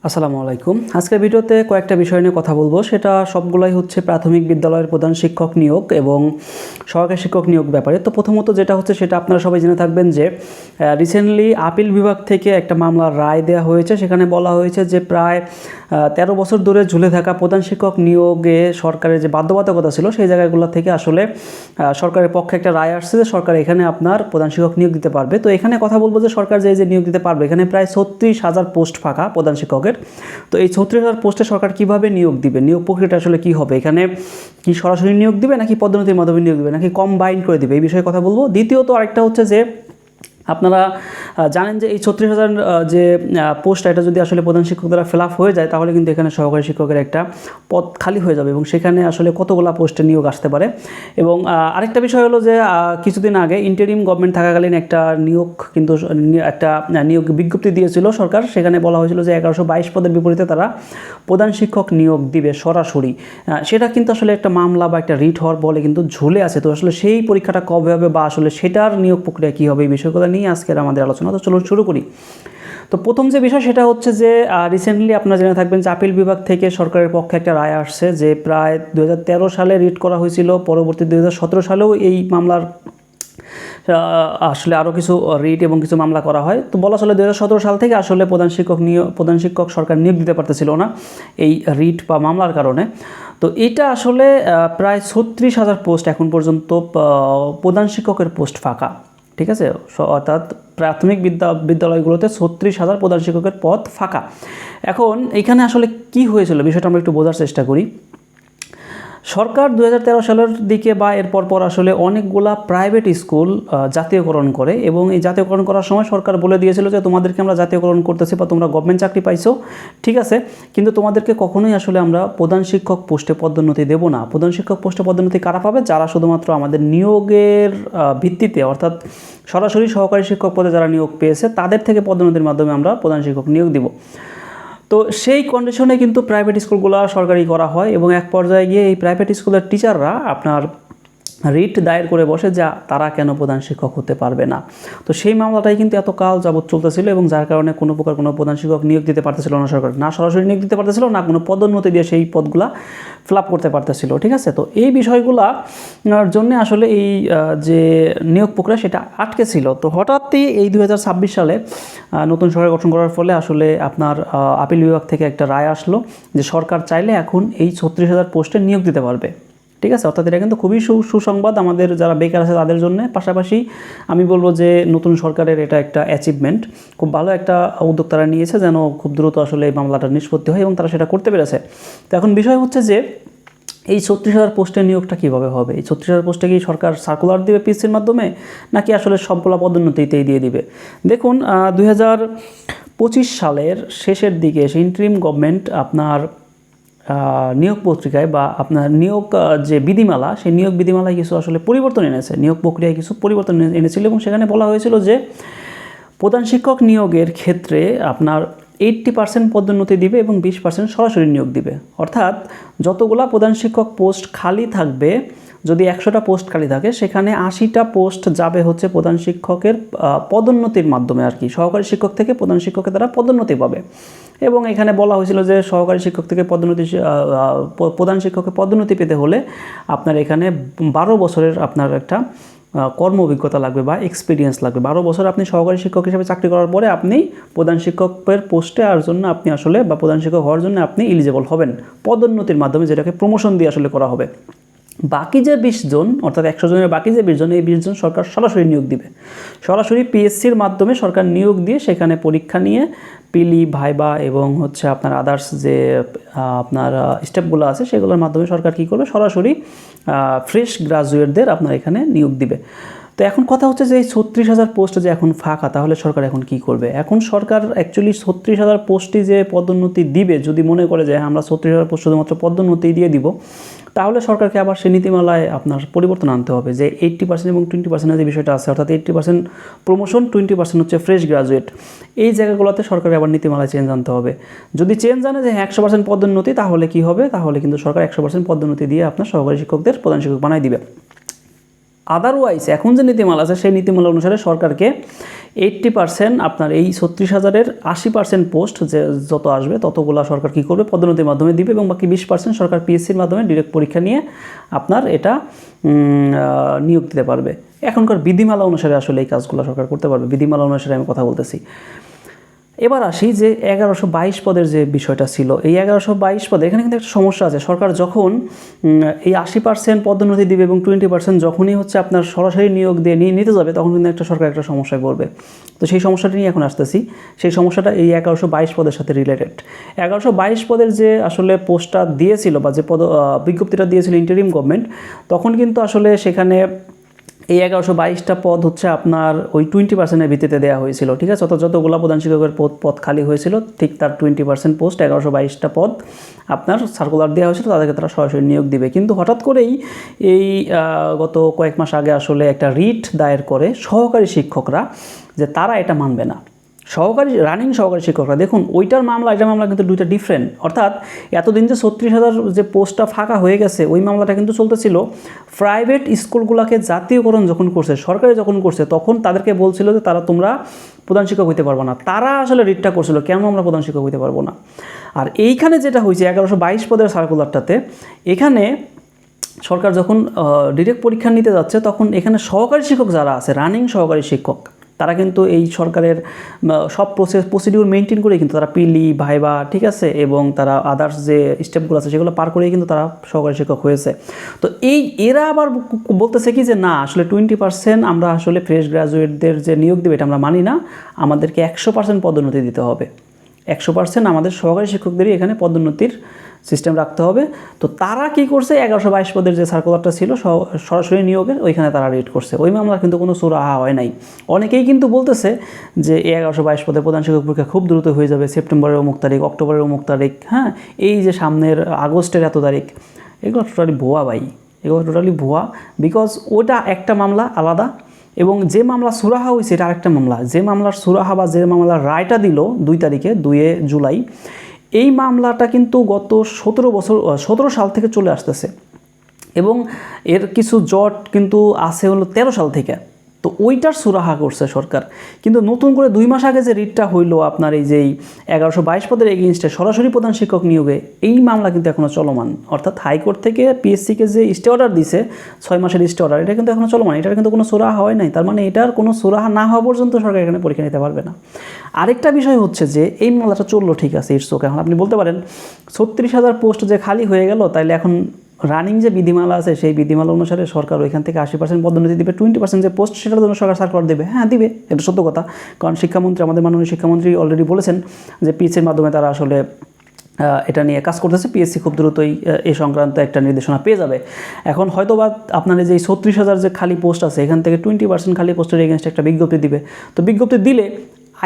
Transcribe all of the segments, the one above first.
আসসালামু আলাইকুম। আজকের ভিডিওতে কয়েকটা বিষয় নিয়ে কথা বলবো, সেটা সবগুলাই হচ্ছে প্রাথমিক বিদ্যালয়ের প্রধান শিক্ষক নিয়োগ এবং সহকারী শিক্ষক নিয়োগ ব্যাপারে। তো প্রথমত যেটা হচ্ছে সেটা আপনারা সবাই জেনে থাকবেন যে রিসেন্টলি আপিল বিভাগ থেকে একটা মামলার রায় দেওয়া হয়েছে। সেখানে বলা হয়েছে যে প্রায় 13 বছর ধরে ঝুলে থাকা প্রধান শিক্ষক নিয়োগে সরকারের যে বাধ্যবাধকতা ছিল সেই জায়গাগুলো থেকে আসলে সরকারের পক্ষে একটা রায় আসছে যে সরকার এখানে আপনার প্রধান শিক্ষক নিয়োগ দিতে পারবে। তো এখানে কথা বলবো যে সরকার যে নিয়োগ দিতে পারবে, এখানে প্রায় 36,000 পোস্ট ফাঁকা প্রধান শিক্ষকের। তো এই 36,000 পোস্টে সরকার কিভাবে নিয়োগ দিবে, নিয়োগ প্রক্রিয়াটা আসলে কি হবে, এখানে কি সরাসরি নিয়োগ দিবে নাকি পদোন্নতির মাধ্যমে নিয়োগ দিবে নাকি কম্বাইন করে দিবে, এই বিষয়ে কথা বলবো। দ্বিতীয়ত আরেকটা হচ্ছে যে আপনারা জানেন যে এই 36,000 যে পোস্ট, এটা যদি আসলে প্রধান শিক্ষক দ্বারা ফিল আপ হয়ে যায় তাহলে কিন্তু এখানে সহকারী শিক্ষকের একটা পদ খালি হয়ে যাবে এবং সেখানে আসলে কতগুলো পোস্টে নিয়োগ আসতে পারে। এবং আরেকটা বিষয় হলো যে কিছুদিন আগে ইন্টারিম গভর্নমেন্ট থাকাকালীন একটা নিয়োগ কিন্তু একটা নিয়োগ বিজ্ঞপ্তি দিয়েছিল সরকার। সেখানে বলা হয়েছিল যে 1122 পদের বিপরীতে তারা প্রধান শিক্ষক নিয়োগ দিবে সরাসরি। সেটা কিন্তু আসলে একটা মামলা বা একটা রিট হওয়ার বলে কিন্তু ঝুলে আছে। তো আসলে সেই পরীক্ষাটা কবে হবে বা আসলে সেটার নিয়োগ প্রক্রিয়া কী হবে, এই বিষয়গুলো নিয়ে আজকের আমাদের আলোচনা। তো চলুন শুরু করি। তো প্রথম যে বিষয় সেটা হচ্ছে যে রিসেন্টলি আপনারা জেনে থাকবেন যে আপিল বিভাগ থেকে সরকারের পক্ষে একটা রায় আসছে যে প্রায় 2013 সালে রিট করা হয়েছিল, পরবর্তী 2017 সালেও এই মামলার আসলে আরও কিছু রিট এবং কিছু মামলা করা হয়। তো বলা চলে 2017 সাল থেকে আসলে প্রধান শিক্ষক সরকার নিয়োগ দিতে পারতেছিল না এই রিট বা মামলার কারণে। তো এটা আসলে প্রায় 36,000 পোস্ট এখন পর্যন্ত প্রধান শিক্ষকের পোস্ট ফাঁকা, ঠিক আছে। অর্থাৎ প্রাথমিক বিদ্যালয়গুলোতে 36,000 প্রধান শিক্ষকের পদ ফাঁকা। এখন এখানে আসলে কি হয়েছিল বিষয়টা আমরা একটু বোঝার চেষ্টা করি। সরকার 2013 সালের দিকে বা এর পর আসলে অনেকগুলা প্রাইভেট স্কুল জাতীয়করণ করে এবং এই জাতীয়করণ করার সময় সরকার বলে দিয়েছিল যে তোমাদেরকে আমরা জাতীয়করণ করতেছি বা তোমরা গভর্নমেন্ট চাকরি পাইছো, ঠিক আছে, কিন্তু তোমাদেরকে কখনোই আসলে আমরা প্রধান শিক্ষক পোস্টে পদোন্নতি দেব না। প্রধান শিক্ষক পোস্টে পদোন্নতি কারা পাবে? যারা শুধুমাত্র আমাদের নিয়োগের ভিত্তিতে, অর্থাৎ সরাসরি সহকারী শিক্ষক পদে যারা নিয়োগ পেয়েছে তাদের থেকে পদোন্নতির মাধ্যমে আমরা প্রধান শিক্ষক নিয়োগ দিব। তো সেই কন্ডিশনে কিন্তু প্রাইভেট স্কুলগুলো সরকারি করা হয় এবং এক পর্যায়ে গিয়ে এই প্রাইভেট স্কুলের টিচাররা আপনার রিট দায়ের করে বসে যা তারা কেন প্রধান শিক্ষক হতে পারবে না। তো সেই মামলাটাই কিন্তু এতকাল যাবৎ চলতেছিল এবং যার কারণে কোনো প্রকার কোনো প্রধান শিক্ষক নিয়োগ দিতে পারতেছিল না সরকার, না সরাসরি নিয়োগ দিতে পারতেছিল না কোনো পদোন্নতি দিয়ে সেই পদগুলা ফিল আপ করতে পারতেছিল, ঠিক আছে। তো এই বিষয়গুলোর জন্য আসলে এই যে নিয়োগ প্রক্রিয়া সেটা আটকে ছিল। তো হঠাৎই এই 2026 সালে নতুন সরকার গঠন করার ফলে আসলে আপনার আপিল বিভাগ থেকে একটা রায় আসলো যে সরকার চাইলে এখন এই 36,000 পোস্টে নিয়োগ দিতে পারবে, ঠিক আছে। অর্থাৎ এটা কিন্তু খুবই সুসংবাদ আমাদের যারা বেকার আছে তাদের জন্য। পাশাপাশি আমি বলবো যে নতুন সরকারের এটা একটা অ্যাচিভমেন্ট, খুব ভালো একটা উদ্যোগ তারা নিয়েছে যেন খুব দ্রুত আসলে এই মামলাটা নিষ্পত্তি হয় এবং তারা সেটা করতে পেরেছে। তো এখন বিষয় হচ্ছে যে এই 36,000 পোস্টের নিয়োগটা কীভাবে হবে? এই 36,000 পোস্টে কি সরকার সার্কুলার দেবে পিএসসির মাধ্যমে নাকি আসলে সবগুলা পদোন্নতিতেই দিয়ে দিবে? দেখুন 2025 সালের শেষের দিকে এসে ইন্টারিম গভর্নমেন্ট আপনার নিয়োগ পত্রিকায় বা আপনার নিয়োগ যে বিধিমালা, সেই নিয়োগ বিধিমালায় কিছু আসলে পরিবর্তন এনেছে, নিয়োগ প্রক্রিয়ায় কিছু পরিবর্তন এনেছিল এবং সেখানে বলা হয়েছিল যে প্রধান শিক্ষক নিয়োগের ক্ষেত্রে আপনার 80% পদোন্নতি দিবে এবং 20% সরাসরি নিয়োগ দিবে। অর্থাৎ যতগুলা প্রধান শিক্ষক পোস্ট খালি থাকবে, যদি 100টা পোস্ট খালি থাকে সেখানে 80টা পোস্ট যাবে হচ্ছে প্রধান শিক্ষকের পদোন্নতির মাধ্যমে আর কি, সহকারী শিক্ষক থেকে প্রধান শিক্ষকের দ্বারা পদোন্নতি পাবে। এবং এখানে বলা হয়েছিল যে সহকারী শিক্ষক থেকে প্রধান শিক্ষকের পদোন্নতি পেতে হলে আপনার এখানে 12 বছরের আপনার একটা কর্ম অভিজ্ঞতা লাগবে বা এক্সপিরিয়েন্স লাগবে। 12 বছর আপনি সহকারী শিক্ষক হিসেবে চাকরি করার পরে আপনি প্রধান শিক্ষকের পোস্টে আর জন্য আপনি আসলে বা প্রধান শিক্ষক হওয়ার জন্য আপনি এলিজিবল হবেন পদোন্নতির মাধ্যমে, যেটাকে প্রমোশন দিয়ে আসলে করা হবে। বাকি যে 20 জন, অর্থাৎ 100 জনের বাকি যে 20 জন, এই 20 জন সরকার সরাসরি নিয়োগ দিবে। সরাসরি পিএসসির মাধ্যমে সরকার নিয়োগ দিয়ে সেখানে পরীক্ষা নিয়ে পিলি, ভাইবা এবং হচ্ছে আপনার আদার্স যে আপনার স্টেপগুলো আছে সেগুলোর মাধ্যমে সরকার কী করবে, সরাসরি ফ্রেশ গ্রাজুয়েটদের আপনার এখানে নিয়োগ দিবে। তো এখন কথা হচ্ছে যে এই 36,000 পোস্ট যে এখন ফাঁকা, তাহলে সরকার এখন কি করবে? এখন সরকার অ্যাকচুয়ালি 36,000 পোস্টই যে পদোন্নতি দিবে, যদি মনে করে যে আমরা 36,000 পোস্ট শুধুমাত্র পদোন্নতি দিয়ে দিব, তাহলে সরকারকে আবার সেই নীতিমালায় আপনার পরিবর্তন আনতে হবে যে 80% এবং 20% যে বিষয়টা আছে, অর্থাৎ 80% প্রমোশন, 20% হচ্ছে ফ্রেশ গ্রাজুয়েট। এই জায়গাগুলোতে সরকারকে আবার নীতিমালায় চেঞ্জ আনতে হবে। যদি চেঞ্জ আনে যে 100% পদোন্নতি, তাহলে কি হবে? তাহলে কিন্তু সরকার 100% পদোন্নতি দিয়ে আপনার সহকারী শিক্ষকদের প্রধান শিক্ষক বানাই দিবে। আদারওয়াইজ এখন যে নীতিমালা আছে সেই নীতিমালা অনুসারে সরকারকে 80% আপনার এই 36,000-এর 80% পোস্ট যে যত আসবে ততগুলো সরকার কী করবে পদোন্নতির মাধ্যমে দিবে, এবং বাকি 20% সরকার পিএসসির মাধ্যমে ডিরেক্ট পরীক্ষা নিয়ে আপনার এটা নিয়োগ দিতে পারবে। এখনকার বিধিমালা অনুসারে আসলে এই কাজগুলো সরকার করতে পারবে, বিধিমালা অনুসারে আমি কথা বলতেছি। এবার আসি যে 1122 পদের যে বিষয়টা ছিল, এই 1122 পদে এখানে কিন্তু একটা সমস্যা আছে। সরকার যখন এই 80% পদোন্নতি দিবে এবং 20% যখনই হচ্ছে আপনার সরাসরি নিয়োগ দিয়ে নিতে যাবে, তখন কিন্তু সরকার একটা সমস্যায় পড়বে। তো সেই সমস্যাটা নিয়ে এখন আসতেছি। সেই সমস্যাটা এই 1122 পদের সাথে রিলেটেড। 1122 পদের যে আসলে পোস্টটা দিয়েছিল বা যে বিজ্ঞপ্তিটা দিয়েছিল ইন্টারিম গভর্নমেন্ট, তখন কিন্তু আসলে সেখানে এই 1122টা পদ হচ্ছে আপনার ওই 20%-এর ভিত্তিতে দেওয়া হয়েছিল, ঠিক আছে। যতগুলো প্রধান শিক্ষকের পদ খালি হয়েছিল ঠিক তার 20% পোস্ট 1122টা পদ আপনার সার্কুলার দেওয়া হয়েছিল, তাদেরকে তারা সরাসরি নিয়োগ দিবে। কিন্তু হঠাৎ করেই এই গত কয়েক মাস আগে আসলে একটা রিট দায়ের করে সহকারী শিক্ষকরা যে তারা এটা মানবে না। রানিং সহকারী শিক্ষকরা, দেখুন ওইটার মামলা এটার মামলা কিন্তু দুইটা ডিফারেন্ট। অর্থাৎ এতদিন যে 36,000 যে পোস্টটা ফাঁকা হয়ে গেছে, ওই মামলাটা কিন্তু চলতেছিল প্রাইভেট স্কুলগুলোকে জাতীয়করণ যখন করছে, সরকারি যখন করছে, তখন তাদেরকে বলছিল যে তোমরা প্রধান শিক্ষক হইতে পারবো না। তারা আসলে রিটটা করছিল কেন আমরা প্রধান শিক্ষক হইতে পারবো না। আর এইখানে যেটা হয়েছে 1122 পদের সার্কুলারটাতে, এখানে সরকার যখন ডিরেক্ট পরীক্ষা নিতে যাচ্ছে, তখন এখানে সহকারী শিক্ষক যারা আছে, রানিং সহকারী শিক্ষক, তারা কিন্তু এই সরকারের সব প্রসিডিউর মেনটেন করে কিন্তু তারা পিলি ভাইবা, ঠিক আছে, এবং তারা আদার্স যে স্টেপগুলো আছে সেগুলো পার করেই কিন্তু তারা সহকারী শিক্ষক হয়েছে। তো এরা আবার বলতেছে কি যে না, আসলে 20% আমরা আসলে ফ্রেশ গ্র্যাজুয়েটদের যে নিয়োগ দেবে এটা আমরা মানি না, আমাদেরকে 100% পদোন্নতি দিতে হবে। 100% আমাদের সহকারী শিক্ষকদেরই এখানে পদোন্নতির সিস্টেম রাখতে হবে। তো তারা কি করছে, 1122 পদের যে সার্কুলারটা ছিল সরাসরি নিয়োগের, ওইখানে তারা রিট করছে। ওই মামলার কিন্তু কোনো সুরাহা হয় নাই। অনেকেই কিন্তু বলতেছে যে এই 1122 পদের প্রধান শিক্ষক পরীক্ষা খুব দ্রুত হয়ে যাবে, সেপ্টেম্বরের অমুক তারিখ, অক্টোবরের অমুক তারিখ, হ্যাঁ, এই যে সামনের আগস্টের এত তারিখ, এগুলো টোটালি ভুয়া ভাই, এগুলো টোটালি ভুয়া। বিকজ ওটা একটা মামলা আলাদা, এবং যে মামলা সুরাহা হয়েছে এটা আরেকটা মামলা। যে মামলার সুরাহা বা যে মামলার রায়টা দিল 2 তারিখে 2 জুলাই, এই মামলাটা কিন্তু গত 17 সাল থেকে চলে আসতেছে, এবং এর কিছু জট কিন্তু আছে হলো 13 সাল থেকে। তো ওইটার সুরাহা করছে সরকার। কিন্তু নতুন করে 2 মাস আগে যে রিটটা হইলো আপনার এই যে 1122 পদের এগেইনস্টে সরাসরি প্রধান শিক্ষক নিয়োগে, এই মামলা কিন্তু এখনও চলমান। অর্থাৎ হাইকোর্ট থেকে পিএসসিকে যে স্টে অর্ডার দিছে 6 মাসের স্টে অর্ডার, এটা কিন্তু এখনও চলমান, এটার কিন্তু কোনো সুরাহা হয় নাই। তার মানে এটার কোনো সুরাহা না হওয়া পর্যন্ত সরকার এখানে পরীক্ষা নিতে পারবে না। আরেকটা বিষয় হচ্ছে যে এই মামলাটা চললো ঠিক আছে, ইটস ওকে। এখন আপনি বলতে পারেন 36,000 পোস্ট যে খালি হয়ে গেল, তাইলে এখন রানিং যে বিধিমালা আছে সেই বিধিমালা অনুসারে সরকার ওইখান থেকে 80% পদোন্নতি দিবে, 20% যে পোস্ট সেটার জন্য সরকার সার্কুলার দেবে। হ্যাঁ, দিবে, এটা সত্য কথা। কারণ শিক্ষামন্ত্রী, আমাদের মাননীয় শিক্ষামন্ত্রী অলরেডি বলেছেন যে পিএসসির মাধ্যমে তারা আসলে এটা নিয়ে কাজ করতেছে। পিএসসি খুব দ্রুতই এই সংক্রান্ত একটা নির্দেশনা পেয়ে যাবে। এখন হয়তোবা আপনার যে 36,000 যে খালি পোস্ট আছে, এখান থেকে 20% খালি পোস্টের এগেনস্টে একটা বিজ্ঞপ্তি দিবে। তো বিজ্ঞপ্তি দিলে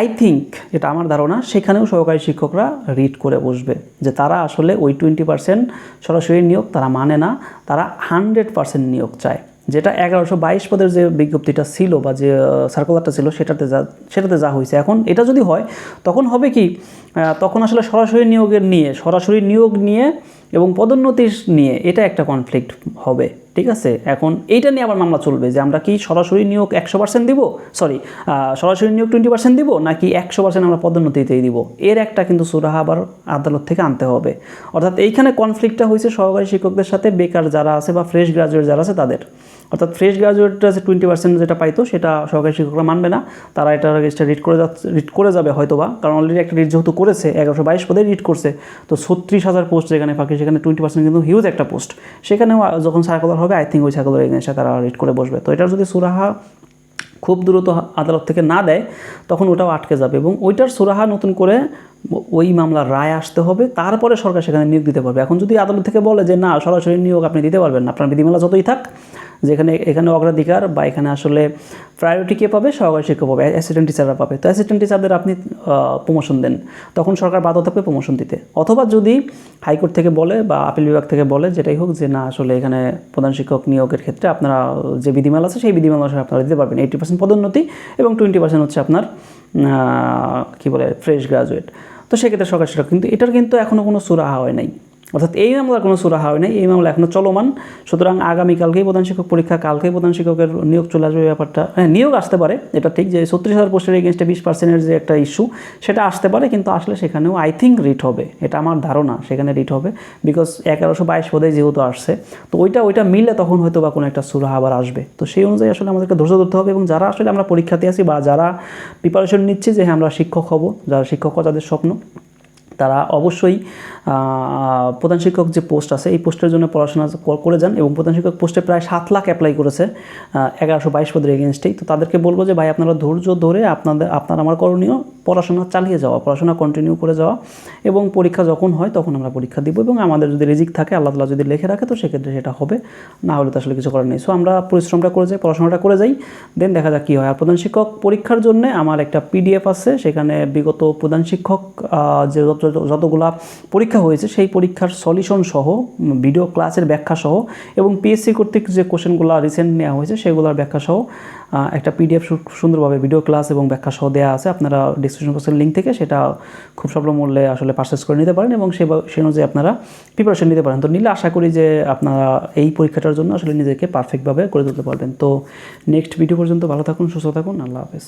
আই থিঙ্ক, এটা আমার ধারণা, সেখানেও সহকারী শিক্ষকরা রিট করে বসবে যে তারা আসলে ওই 20% সরাসরি নিয়োগ তারা মানে না, তারা 100% নিয়োগ চায়। যেটা 1122 পদের যে বিজ্ঞপ্তিটা ছিল বা যে সার্কুলারটা ছিল সেটাতে যা হয়েছে। এখন এটা যদি হয় তখন হবে কি, তখন আসলে সরাসরি নিয়োগ নিয়ে এবং পদোন্নতি নিয়ে এটা একটা কনফ্লিক্ট হবে, ঠিক আছে। এখন এইটা নিয়ে আবার মামলা চলবে যে আমরা কি সরাসরি নিয়োগ 100% দিব, সরাসরি নিয়োগ 20% দিব, নাকি 100% আমরা পদোন্নতিতেই দিব। এর একটা কিন্তু সুরাহা আবার আদালত থেকে আনতে হবে। অর্থাৎ এইখানে কনফ্লিক্টটা হয়েছে সহকারী শিক্ষকদের সাথে বেকার যারা আছে বা ফ্রেশ গ্রাজুয়েট যারা আছে তাদের। অর্থাৎ ফ্রেশ গ্রাজুয়েটরা যে 20% যেটা পাইতো সেটা সহকারী শিক্ষকরা মানবে না, তারা এটা রিট করে যাবে হয়তোবা। কারণ অলরেডি একটা রিট যেহেতু করেছে, 1122 পদে রিট করছে, তো 36,000 পোস্ট যেখানে ফাঁকি, সেখানে 20% কিন্তু হিউজ একটা পোস্ট। সেখানেও যখন সার্কুলার হবে, আই থিঙ্ক ওই সার্কুলার এগেইনস্টে তারা রিট করে বসবে। তো এটার যদি সুরাহা খুব দ্রুত আদালত থেকে না দেয়, তখন ওটাও আটকে যাবে, এবং ওইটার সুরাহা নতুন করে ওই মামলার রায় আসতে হবে, তারপরে সরকার সেখানে নিয়োগ দিতে পারবে। এখন যদি আদালত থেকে বলে যে না, সরাসরি নিয়োগ আপনি দিতে পারবেন না, আপনার বিধিমালা যতই থাক, এখানে অগ্রাধিকার বা এখানে আসলে প্রায়োরিটি কে পাবে, সহকারী শিক্ষক পাবে, অ্যাসিস্ট্যান্ট টিচাররা পাবে। তো অ্যাসিস্ট্যান্ট টিচারদের আপনি প্রমোশন দেন, তখন সরকার বাধ্য থাকবে প্রমোশন দিতে। অথবা যদি হাইকোর্ট থেকে বলে বা আপিল বিভাগ থেকে বলে, যেটাই হোক, যে না, আসলে এখানে প্রধান শিক্ষক নিয়োগের ক্ষেত্রে আপনারা যে বিধিমালা আছে সেই বিধিমালা অনুসারে আপনারা দিতে পারবেন 80% পদোন্নতি, এবং 20% হচ্ছে আপনার ফ্রেশ গ্রাজুয়েট। তো সেক্ষেত্রে সরকার সেটা, কিন্তু এটার কিন্তু এখনও কোনো সুরাহা হয় নাই। অর্থাৎ এই মামলার কোনো সুরাহা হয় নাই, এই মামলা এখনও চলমান। সুতরাং আগামীকালকেই প্রধান শিক্ষক পরীক্ষা, কালকেই প্রধান শিক্ষকের নিয়োগ চলে আসবে। ব্যাপারটা হ্যাঁ, নিয়োগ আসতে পারে, এটা ঠিক যে 36,000 পোস্টের এগেনস্টে 20% যে একটা ইস্যু, সেটা আসতে পারে, কিন্তু আসলে সেখানেও আই থিঙ্ক রিট হবে, এটা আমার ধারণা, সেখানে রিট হবে। বিকজ 1122 পদে যেহেতু আসছে, তো ওইটা মিললে তখন হয়তো বা কোনো একটা সুরাহা আবার আসবে। তো সেই অনুযায়ী আসলে আমাদেরকে ধৈর্য ধরতে হবে, এবং যারা আসলে আমরা পরীক্ষাতে আছি বা যারা প্রিপারেশন নিচ্ছি যে হ্যাঁ আমরা শিক্ষক হব, যারা শিক্ষক হওয়া যাদের স্বপ্ন, তারা অবশ্যই প্রধান শিক্ষক যে পোস্ট আছে এই পোস্টের জন্য পড়াশোনা করে যান। এবং প্রধান শিক্ষক পোস্টে প্রায় 7 লাখ অ্যাপ্লাই করেছে 1122 পদের এগেনস্টেই। তো তাদেরকে বলবো যে ভাই আপনারা ধৈর্য ধরে আপনার আমার করণীয় পড়াশোনা চালিয়ে যাওয়া, পড়াশোনা কন্টিনিউ করে যাওয়া, এবং পরীক্ষা যখন হয় তখন আমরা পরীক্ষা দিব, এবং আমাদের যদি রিজিক থাকে, আল্লাহ তাআলা যদি লিখে রাখে, তো সেক্ষেত্রে সেটা হবে, না হলে তো আসলে কিছু করার নেই। সো আমরা পরিশ্রমটা করে যাই, পড়াশোনাটা করে যাই, দেন দেখা যাক কী হয়। আর প্রধান শিক্ষক পরীক্ষার জন্য আমার একটা পিডিএফ আছে, সেখানে বিগত প্রধান শিক্ষক যে যতগুলা পরীক্ষা হয়েছে সেই পরীক্ষার সলিউশন সহ, ভিডিও ক্লাসের ব্যাখ্যা সহ, এবং পিএসসি কর্তৃক যে কোশ্চেনগুলো রিসেন্ট নেওয়া হয়েছে সেগুলোর ব্যাখ্যা সহ একটা পিডিএফ সুন্দরভাবে ভিডিও ক্লাস এবং ব্যাখ্যা সহ দেওয়া আছে। আপনারা ডিসক্রিপশন বক্সের লিঙ্ক থেকে সেটা খুব স্বল্প মূল্যে আসলে পারচেস করে নিতে পারেন, এবং সে অনুযায়ী আপনারা প্রিপারেশন নিতে পারেন। তো নিলে আশা করি যে আপনারা এই পরীক্ষাটার জন্য আসলে নিজেকে পারফেক্টভাবে করে তুলতে পারবেন। তো নেক্সট ভিডিও পর্যন্ত ভালো থাকুন, সুস্থ থাকুন, আল্লাহ হাফেজ।